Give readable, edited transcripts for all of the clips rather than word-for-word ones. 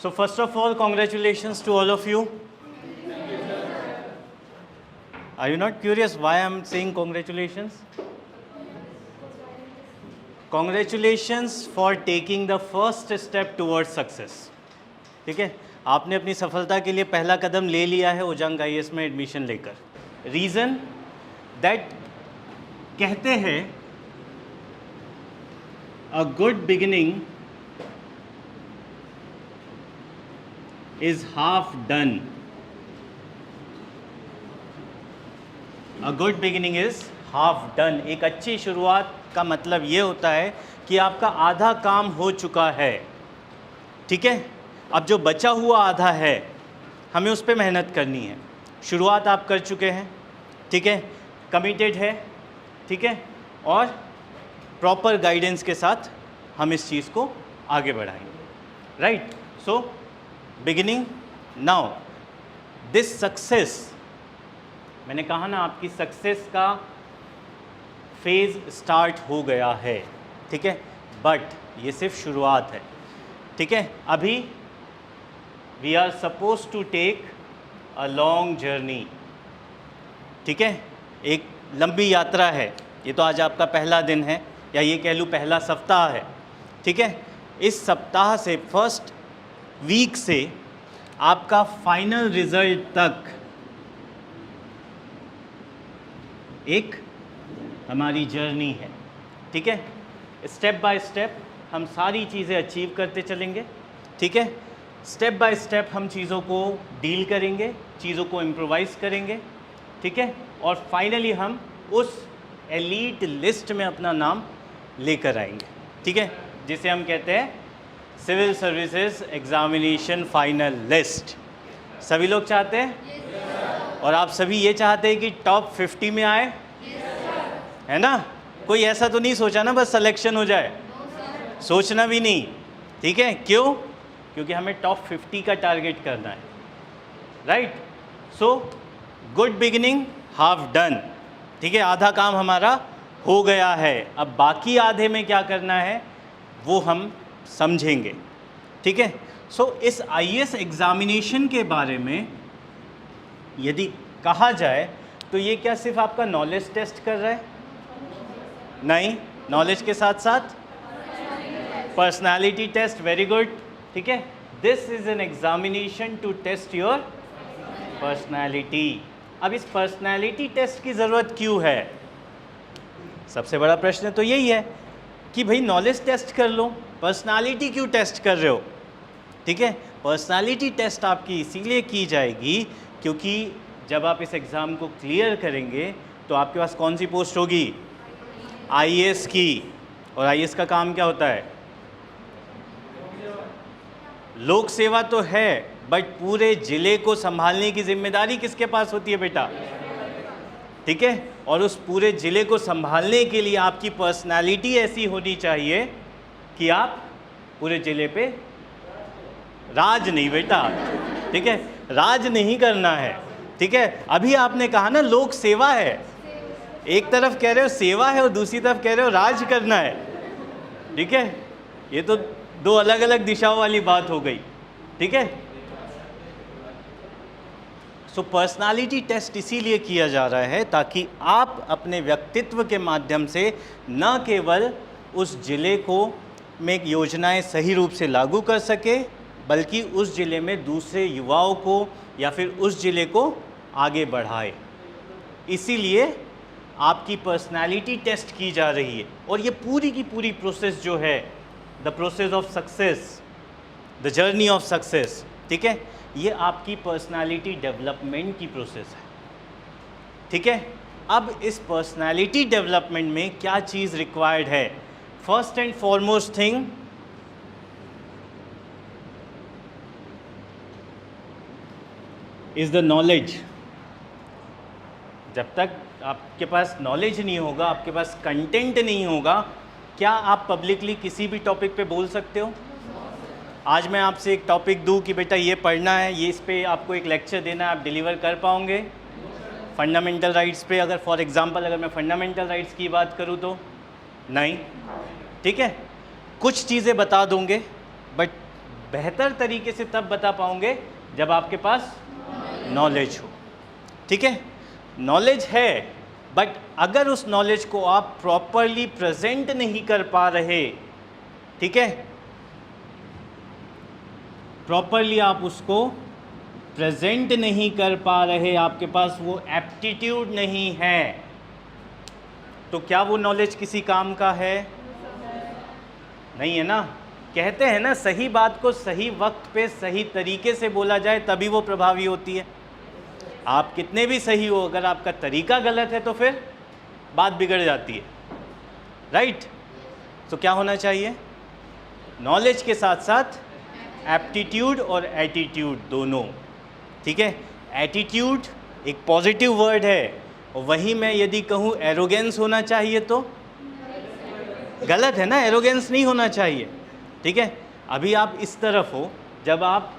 So first of all, congratulations to all of you. Are you not curious why I'm saying congratulations? Congratulations for taking the first step towards success. ठीक है, आपने अपनी सफलता के लिए पहला कदम ले लिया है उजंग IAS में एडमिशन लेकर। रीज़न दैट कहते हैं a good beginning is half done. A good beginning is half done. एक अच्छी शुरुआत का मतलब ये होता है कि आपका आधा काम हो चुका है। ठीक है, अब जो बचा हुआ आधा है हमें उस पर मेहनत करनी है। शुरुआत आप कर चुके हैं, ठीक है, कमिटेड है, ठीक है, और प्रॉपर गाइडेंस के साथ हम इस चीज़ को आगे बढ़ाएंगे। Right, so beginning now this success, मैंने कहा ना आपकी सक्सेस का फेज़ स्टार्ट हो गया है। ठीक है, बट ये सिर्फ शुरुआत है। ठीक है, अभी we are suppose to take a long journey. ठीक है, एक लंबी यात्रा है। ये तो आज आपका पहला दिन है, या ये कह लूँ पहला सप्ताह है। ठीक है, इस सप्ताह से, फर्स्ट वीक से आपका फाइनल रिजल्ट तक एक हमारी जर्नी है। ठीक है, स्टेप बाय स्टेप हम सारी चीज़ें अचीव करते चलेंगे। ठीक है, स्टेप बाय स्टेप हम चीज़ों को डील करेंगे, चीज़ों को इम्प्रोवाइज़ करेंगे। ठीक है, और फाइनली हम उस एलीट लिस्ट में अपना नाम लेकर आएंगे। ठीक है, जिसे हम कहते हैं civil services examination final list. सभी लोग चाहते हैं? और आप सभी ये चाहते हैं कि टॉप 50 में आए, है ना? कोई ऐसा तो नहीं सोचा ना बस सिलेक्शन हो जाए? सोचना भी नहीं। ठीक है, क्यों? क्योंकि हमें टॉप 50 का टारगेट करना है। Right, so good beginning half done. ठीक है, आधा काम हमारा हो गया है। अब बाकी आधे में क्या करना है वो हम समझेंगे। ठीक है, सो इस IAS एग्जामिनेशन के बारे में यदि कहा जाए तो ये क्या सिर्फ आपका नॉलेज टेस्ट कर रहा है? नहीं, नॉलेज के साथ साथ पर्सनालिटी टेस्ट। Very good. ठीक है, this is an examination to test your personality. अब इस पर्सनालिटी टेस्ट की ज़रूरत क्यों है? सबसे बड़ा प्रश्न तो यही है कि भाई नॉलेज टेस्ट कर लो, पर्सनालिटी क्यों टेस्ट कर रहे हो? ठीक है, पर्सनालिटी टेस्ट आपकी इसीलिए की जाएगी क्योंकि जब आप इस एग्ज़ाम को क्लियर करेंगे तो आपके पास कौन सी पोस्ट होगी? IAS की। और IAS का काम क्या होता है? लोक सेवा तो है, बट पूरे ज़िले को संभालने की जिम्मेदारी किसके पास होती है बेटा? ठीक है, और उस पूरे ज़िले को संभालने के लिए आपकी पर्सनालिटी ऐसी होनी चाहिए कि आप पूरे ज़िले पे राज नहीं बेटा, ठीक है, राज नहीं करना है। ठीक है, अभी आपने कहा ना लोक सेवा है, एक तरफ कह रहे हो सेवा है और दूसरी तरफ कह रहे हो राज करना है। ठीक है, ये तो दो अलग अलग दिशाओं वाली बात हो गई। ठीक है, सो पर्सनालिटी टेस्ट इसीलिए किया जा रहा है ताकि आप अपने व्यक्तित्व के माध्यम से न केवल उस ज़िले को में योजनाएं सही रूप से लागू कर सके, बल्कि उस ज़िले में दूसरे युवाओं को या फिर उस ज़िले को आगे बढ़ाए। इसीलिए आपकी पर्सनालिटी टेस्ट की जा रही है। और ये पूरी की पूरी प्रोसेस जो है, the process of success, the journey of success, ठीक है, ये आपकी पर्सनालिटी डेवलपमेंट की प्रोसेस है। ठीक है, अब इस पर्सनालिटी डेवलपमेंट में क्या चीज़ रिक्वायर्ड है? First and foremost thing is the knowledge. जब तक आपके पास नॉलेज नहीं होगा, आपके पास कंटेंट नहीं होगा, क्या आप पब्लिकली किसी भी टॉपिक पे बोल सकते हो? आज मैं आपसे एक टॉपिक दूं कि बेटा ये पढ़ना है, ये इस पे आपको एक लेक्चर देना है, आप डिलीवर कर पाओगे? फंडामेंटल राइट्स पे अगर फॉर एग्जांपल अगर मैं फंडामेंटल राइट्स की बात करूं तो नहीं। ठीक है, कुछ चीज़ें बता दूंगे, बट बेहतर तरीके से तब बता पाओगे जब आपके पास नॉलेज हो, ठीक है। नॉलेज है, बट अगर उस नॉलेज को आप प्रॉपरली प्रेजेंट नहीं कर पा रहे, ठीक है, प्रॉपरली आप उसको प्रेजेंट नहीं कर पा रहे, आपके पास वो एप्टीट्यूड नहीं है, तो क्या वो नॉलेज किसी काम का है? नहीं है ना। कहते हैं ना, सही बात को सही वक्त पे सही तरीके से बोला जाए तभी वो प्रभावी होती है। आप कितने भी सही हो, अगर आपका तरीका गलत है तो फिर बात बिगड़ जाती है, राइट। तो क्या होना चाहिए? नॉलेज के साथ साथ एप्टीट्यूड और एटीट्यूड दोनों, ठीक है। एटीट्यूड एक पॉजिटिव वर्ड है, और वही मैं यदि कहूँ एरोगेंस होना चाहिए तो गलत है ना, एरोगेंस नहीं होना चाहिए, ठीक है। अभी आप इस तरफ हो, जब आप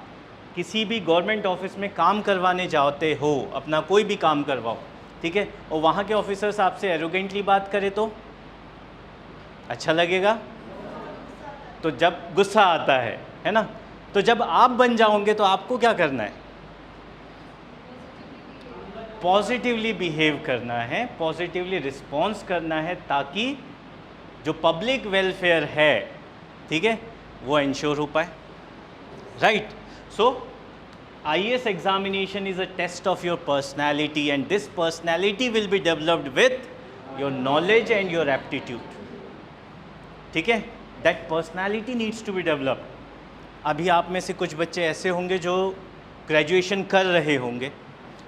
किसी भी गवर्नमेंट ऑफिस में काम करवाने जाते हो, अपना कोई भी काम करवाओ, ठीक है, और वहाँ के ऑफिसर्स आपसे एरोगेंटली बात करें तो अच्छा लगेगा? तो जब गुस्सा आता है ना, तो जब आप बन जाओगे तो आपको क्या करना है? पॉजिटिवली बिहेव करना है, पॉजिटिवली रिस्पॉन्स करना है, ताकि जो पब्लिक वेलफेयर है, ठीक है, वो इंश्योर हो पाए, right. So IAS examination is a test of your personality, and this personality will be developed with your knowledge and your aptitude, ठीक है। That personality needs to be developed. अभी आप में से कुछ बच्चे ऐसे होंगे जो ग्रेजुएशन कर रहे होंगे,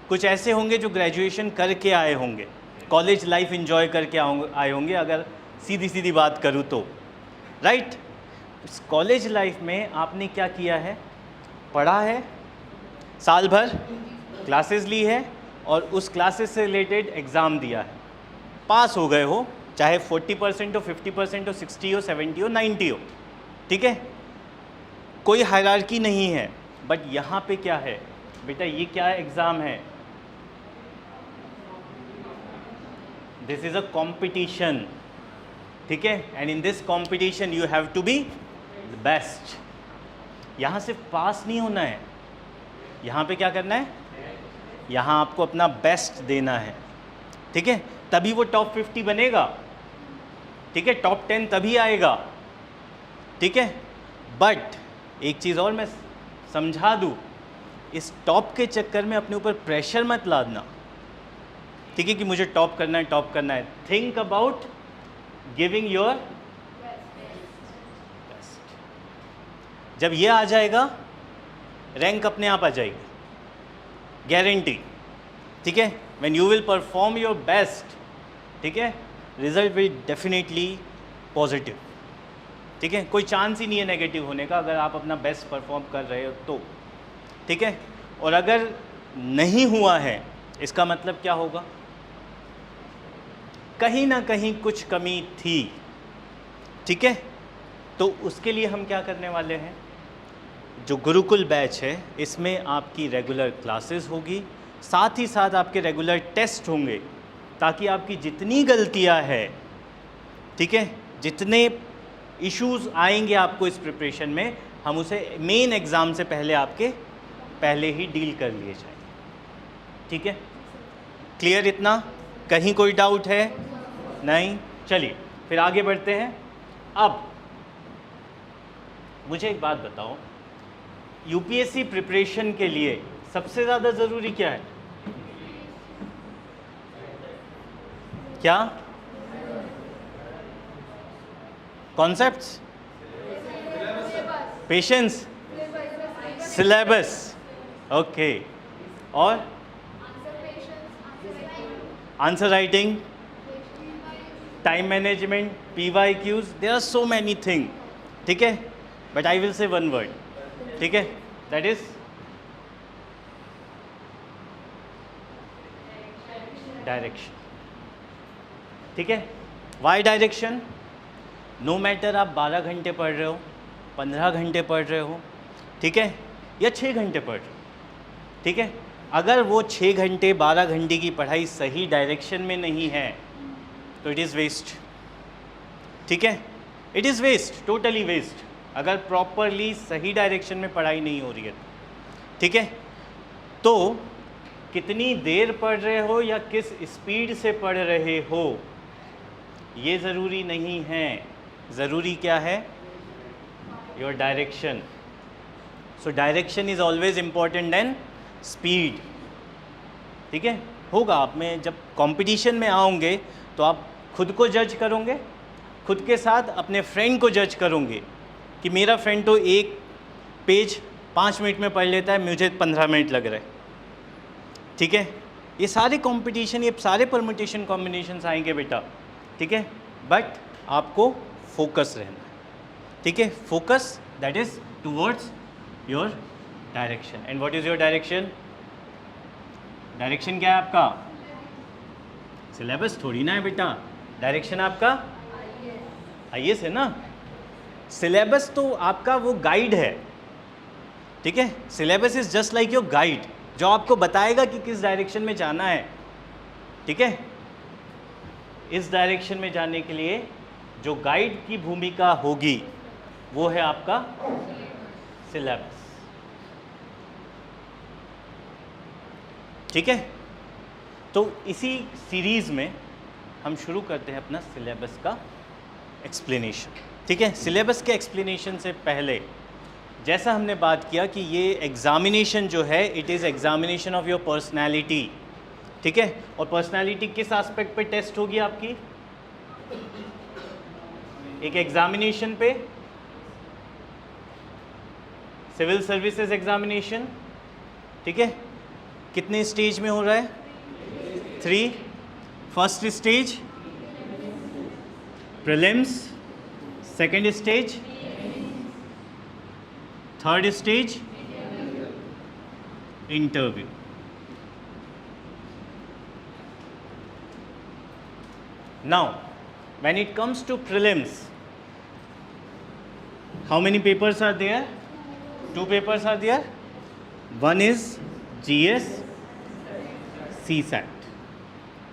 कुछ ऐसे होंगे जो ग्रेजुएशन करके आए होंगे, कॉलेज लाइफ एंजॉय करके आए होंगे, अगर सीधी सीधी बात करूँ तो, राइट। इस कॉलेज लाइफ में आपने क्या किया है? पढ़ा है, साल भर क्लासेस ली है, और उस क्लासेस से रिलेटेड एग्ज़ाम दिया है, पास हो गए हो, चाहे 40% हो, 50% हो, 60 हो, 70 हो, 90 हो, ठीक है, कोई हायरार्की नहीं है। बट यहाँ पे क्या है बेटा, ये क्या एग्ज़ाम है? दिस इज़ अ कॉम्पिटिशन, ठीक है, and in this competition you have to be the best. यहाँ सिर्फ पास नहीं होना है, यहाँ पे क्या करना है? यहाँ आपको अपना बेस्ट देना है, ठीक है, तभी वो टॉप 50 बनेगा, ठीक है, टॉप 10 तभी आएगा, ठीक है। बट एक चीज़ और मैं समझा दूँ, इस टॉप के चक्कर में अपने ऊपर प्रेशर मत लादना, ठीक है, कि मुझे टॉप करना है, टॉप करना है। Think about giving your best. जब ये आ जाएगा, रैंक अपने आप आ जाएगी, गारंटी, ठीक है। When you will perform your best, ठीक है, रिजल्ट विल डेफिनेटली पॉजिटिव, ठीक है, कोई चांस ही नहीं है नेगेटिव होने का, अगर आप अपना बेस्ट परफॉर्म कर रहे हो तो, ठीक है। और अगर नहीं हुआ है, इसका मतलब क्या होगा? कहीं ना कहीं कुछ कमी थी, ठीक है। तो उसके लिए हम क्या करने वाले हैं? जो गुरुकुल बैच है, इसमें आपकी रेगुलर क्लासेस होगी, साथ ही साथ आपके रेगुलर टेस्ट होंगे, ताकि आपकी जितनी गलतियां हैं, ठीक है, जितने इश्यूज आएंगे आपको इस प्रिपरेशन में, हम उसे मेन एग्ज़ाम से पहले आपके पहले ही डील कर लिए जाएंगे, ठीक है। क्लियर इतना? कहीं कोई डाउट है? नहीं? चलिए फिर आगे बढ़ते हैं। अब मुझे एक बात बताओ, यूपीएससी प्रिपरेशन के लिए सबसे ज़्यादा ज़रूरी क्या है? क्या? कॉन्सेप्ट्स, पेशेंस, सिलेबस, ओके, और answer writing, time management, PYQs, there are so many thing, ठीक है। But I will say one word, ठीक है, दैट इज डायरेक्शन, ठीक है। Y direction? नो मैटर आप 12 घंटे पढ़ रहे हो, 15 घंटे पढ़ रहे हो, ठीक है, या 6 घंटे पढ़ रहे हो, ठीक है, अगर वो 6 घंटे 12 घंटे की पढ़ाई सही डायरेक्शन में नहीं है तो इट इज़ वेस्ट, ठीक है, it is waste, totally waste, अगर प्रॉपरली सही डायरेक्शन में पढ़ाई नहीं हो रही है ठीक है। तो कितनी देर पढ़ रहे हो या किस स्पीड से पढ़ रहे हो ये ज़रूरी नहीं है, ज़रूरी क्या है, your direction. So direction is always important than speed, ठीक है। होगा आप में जब कंपटीशन में आओगे तो आप खुद को जज करोगे, खुद के साथ अपने फ्रेंड को जज करोगे कि मेरा फ्रेंड तो एक पेज 5 मिनट में पढ़ लेता है, मुझे 15 मिनट लग रहा है, ठीक है। ये सारे कंपटीशन, ये सारे परमुटेशन कॉम्बिनेशंस आएंगे बेटा, ठीक है। बट आपको फोकस रहना है, ठीक है। Focus that is towards your direction. And what is your direction? Direction क्या है आपका? सिलेबस थोड़ी ना है बेटा, डायरेक्शन आपका आईएएस है ना। सिलेबस तो आपका वो गाइड है, ठीक है। Syllabus is just like your guide, जो आपको बताएगा कि किस डायरेक्शन में जाना है, ठीक है। इस डायरेक्शन में जाने के लिए जो गाइड की भूमिका होगी वो है आपका सिलेबस, ठीक है। तो इसी सीरीज़ में हम शुरू करते हैं अपना सिलेबस का एक्सप्लेनेशन, ठीक है। सिलेबस के एक्सप्लेनेशन से पहले जैसा हमने बात किया कि ये एग्ज़ामिनेशन जो है it is examination of your personality, ठीक है। और पर्सनैलिटी किस एस्पेक्ट पे टेस्ट होगी आपकी? एक एग्ज़ामिनेशन पे, सिविल सर्विसेज एग्ज़ामिनेशन, ठीक है। कितने स्टेज में हो रहा है? 3। First stage prelims, second stage, third stage interview. Now, when it comes to prelims, how many papers are there? 2 papers are there. One is GS, CSAT,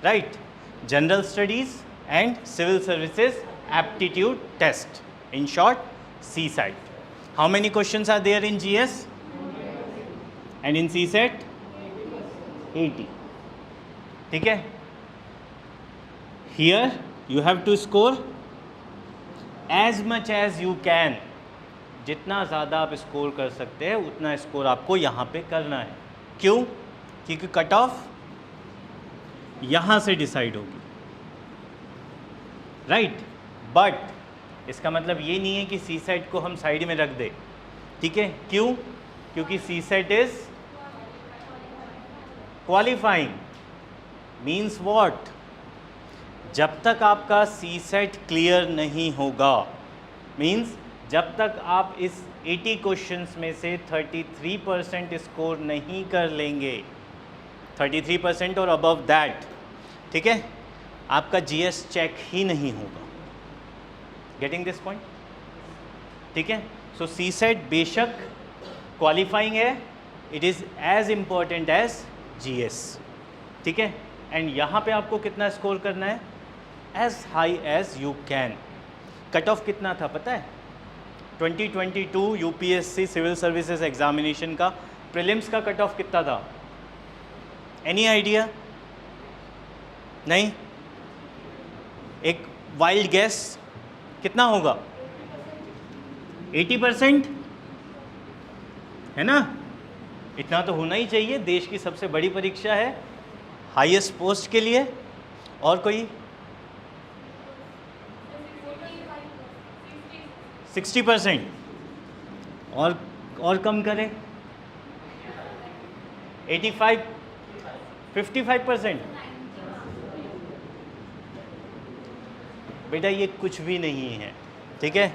right? General Studies and Civil Services Aptitude Test. In short, CSAT. How many questions are there in GS? And in CSAT? 80. ठीक है? Here you have to score as much as you can. जितना ज़्यादा आप score कर सकते हैं उतना score आपको यहाँ पे करना है। क्यों? क्योंकि कट ऑफ यहाँ से डिसाइड होगी, राइट। बट इसका मतलब ये नहीं है कि सी सेट को हम साइड में रख दें, ठीक है। क्यों? क्योंकि C set is qualifying, means what? जब तक आपका सी सेट क्लियर नहीं होगा, मीन्स जब तक आप इस 80 क्वेश्चंस में से 33% स्कोर नहीं कर लेंगे, 33% और अबव दैट, ठीक है, आपका जीएस चेक ही नहीं होगा। Getting this point? ठीक है। सो सी सेट बेशक क्वालिफाइंग है, it is as important as GS, ठीक है। एंड यहाँ पे आपको कितना स्कोर करना है? As high as you can. Cut off कितना था पता है? 2022 यूपीएससी सिविल सर्विसेज एग्जामिनेशन का प्रीलिम्स का कट ऑफ कितना था? Any idea? नहीं? एक वाइल्ड गेस कितना होगा? 80% है ना? इतना तो होना ही चाहिए, देश की सबसे बड़ी परीक्षा है, हाईएस्ट पोस्ट के लिए। और कोई? 60%। और कम करें? 85, 55%। बेटा ये कुछ भी नहीं है, ठीक है।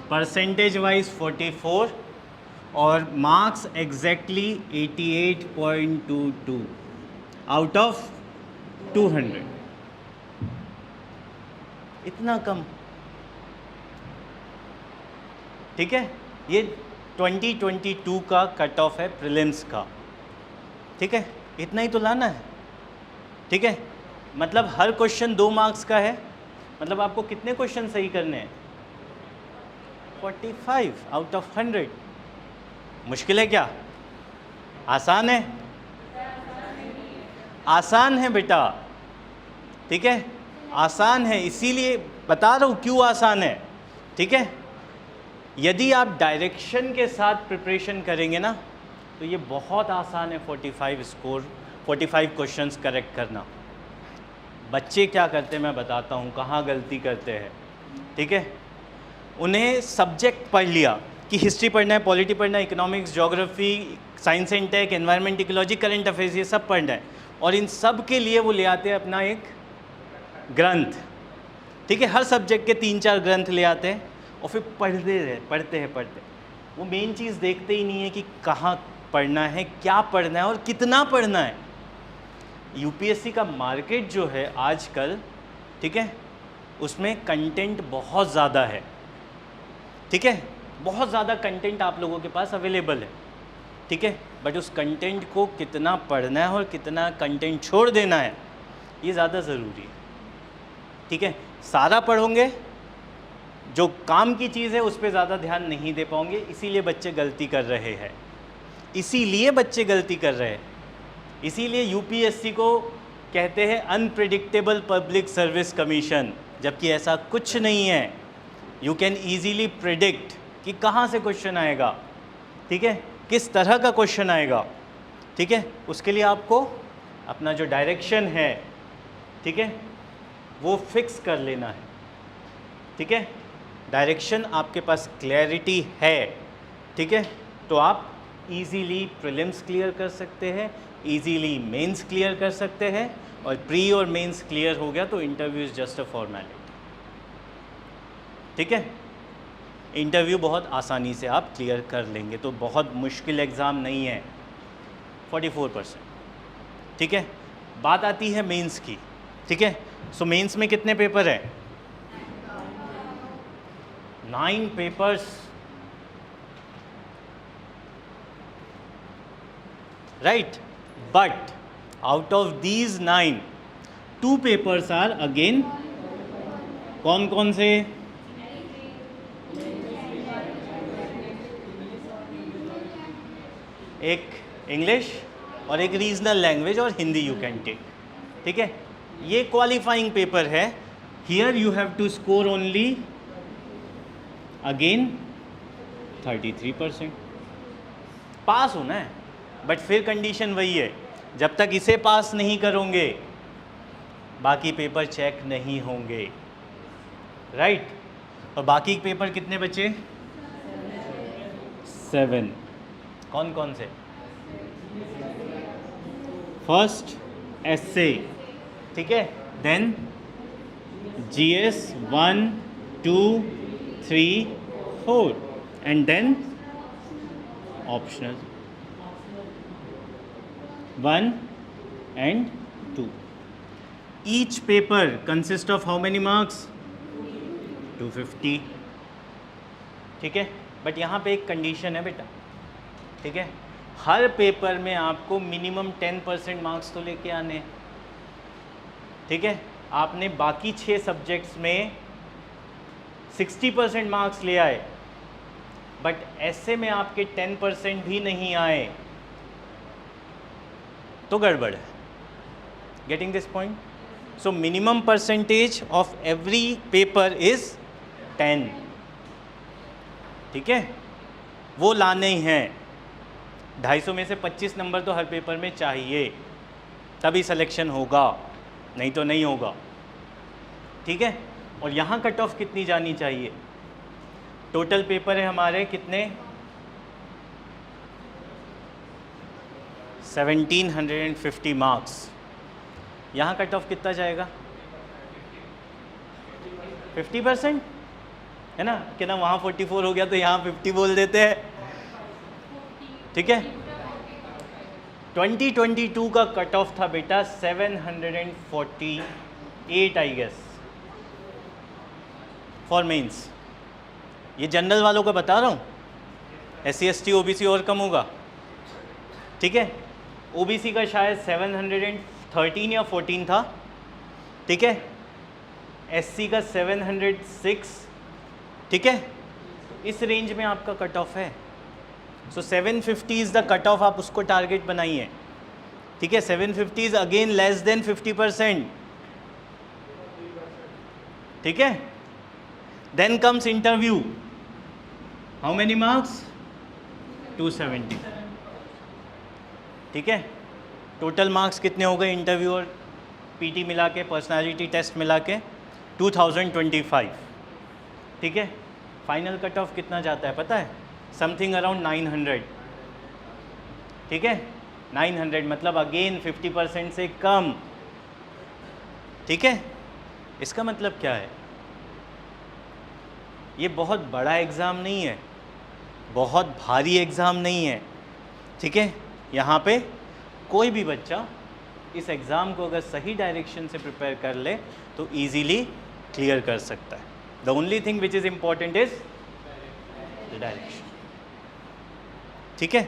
परसेंटेज वाइज 44 और मार्क्स एग्जैक्टली 88.22 आउट ऑफ 200। इतना कम, ठीक है। ये 2022 का कट ऑफ है प्रीलिम्स का, ठीक है। इतना ही तो लाना है, ठीक है, मतलब हर क्वेश्चन 2 मार्क्स का है, मतलब आपको कितने क्वेश्चन सही करने हैं? 45 आउट ऑफ 100। मुश्किल है क्या? आसान है? आसान है बेटा, ठीक है, आसान है, इसीलिए बता रहा हूँ क्यों आसान है, ठीक है। यदि आप डायरेक्शन के साथ प्रिपरेशन करेंगे ना तो ये बहुत आसान है 45 क्वेश्चंस करेक्ट करना। बच्चे क्या करते हैं मैं बताता हूँ, कहाँ गलती करते हैं, ठीक है। उन्हें सब्जेक्ट पढ़ लिया कि हिस्ट्री पढ़ना है, पॉलिटी पढ़ना है, economics, geography, science and tech, environment, ecology, current affairs, ये सब पढ़ना है, और इन सब के लिए वो ले आते हैं अपना एक ग्रंथ, ठीक है। हर सब्जेक्ट के 3-4 ग्रंथ ले आते हैं और फिर पढ़ते हैं। वो मेन चीज़ देखते ही नहीं है कि कहाँ पढ़ना है, क्या पढ़ना है और कितना पढ़ना है। यूपीएससी का मार्केट जो है आजकल, ठीक है, उसमें कंटेंट बहुत ज़्यादा है, ठीक है, बहुत ज़्यादा कंटेंट आप लोगों के पास अवेलेबल है, ठीक है, बट उस कंटेंट को कितना पढ़ना है और कितना कंटेंट छोड़ देना है ये ज़्यादा ज़रूरी है, ठीक है। सारा पढ़ोगे, जो काम की चीज़ है उस पर ज़्यादा ध्यान नहीं दे पाओगे, इसीलिए बच्चे गलती कर रहे हैं, इसीलिए यूपीएससी को कहते हैं अनप्रेडिक्टेबल पब्लिक सर्विस कमीशन, जबकि ऐसा कुछ नहीं है। यू कैन ईजीली प्रिडिक्ट कि कहाँ से क्वेश्चन आएगा, ठीक है, किस तरह का क्वेश्चन आएगा, ठीक है। उसके लिए आपको अपना जो डायरेक्शन है, ठीक है, वो फिक्स कर लेना है, ठीक है। डायरेक्शन आपके पास क्लैरिटी है, ठीक है, तो आप इजीली प्रीलिम्स क्लियर कर सकते हैं, इजीली मेंस क्लियर कर सकते हैं, और प्री और मेंस क्लियर हो गया तो interview is just a formality, ठीक है। इंटरव्यू बहुत आसानी से आप क्लियर कर लेंगे, तो बहुत मुश्किल एग्ज़ाम नहीं है, 44%, ठीक है। बात आती है मेंस की, ठीक है। सो मेंस में कितने पेपर हैं? 9 papers, right, but out of these 9, 2 papers are again, कौन कौन से? एक इंग्लिश और एक रीजनल लैंग्वेज और हिंदी यू कैन टेक, ठीक है। ये क्वालिफाइंग पेपर है, here you have to score only again 33%, pass होना है, बट फिर कंडीशन वही है, जब तक इसे पास नहीं करोगे बाकी पेपर चेक नहीं होंगे, राइट। और बाकी पेपर कितने बचे? 7। कौन कौन से? फर्स्ट एसे, ठीक है, then GS 1, 2, 3, 4 and then optional 1 and 2. Each paper consists of how many marks? 250, ठीक है। बट यहाँ पे एक कंडीशन है बेटा, ठीक है, हर पेपर में आपको मिनिमम 10% मार्क्स तो लेके आने हैं, ठीक है। आपने बाकी 6 सब्जेक्ट्स में 60% मार्क्स ले आए, बट ऐसे में आपके 10% भी नहीं आए तो गड़बड़ है। Getting this point? So minimum percentage of every paper is 10, ठीक है, वो लाने ही हैं। 250 में से 25 नंबर तो हर पेपर में चाहिए, तभी सिलेक्शन होगा, नहीं तो नहीं होगा, ठीक है। और यहाँ कट ऑफ कितनी जानी चाहिए? टोटल पेपर है हमारे कितने? 1750 मार्क्स, यहाँ कट ऑफ कितना जाएगा? 50%, है ना, कि ना वहाँ 44 हो गया तो यहाँ 50 बोल देते हैं, ठीक है। 2022 का कट ऑफ था बेटा 748 आई गेस फॉर मेंस। ये जनरल वालों का बता रहा हूँ, SC ST OBC और कम होगा, ठीक है। OBC का शायद 13 या 14 था, ठीक है। SC का 706, ठीक है। इस रेंज में आपका कट ऑफ है। सो 750 इज़ द कट ऑफ, आप उसको टारगेट बनाइए, ठीक है। 750 इज अगेन लेस देन 50%, ठीक है। Then comes interview, how many marks? 270, ठीक है। टोटल मार्क्स कितने हो गए इंटरव्यू और PT मिला के, पर्सनालिटी टेस्ट मिला के? 2025, ठीक है। फाइनल कट ऑफ कितना जाता है पता है? समथिंग अराउंड 900, ठीक है। 900 मतलब अगेन 50% से कम, ठीक है। इसका मतलब क्या है? ये बहुत बड़ा एग्ज़ाम नहीं है, बहुत भारी एग्ज़ाम नहीं है, ठीक है। यहाँ पे कोई भी बच्चा इस एग्ज़ाम को अगर सही डायरेक्शन से प्रिपेयर कर ले तो इजीली क्लियर कर सकता है। The only thing which is important is the direction, ठीक है।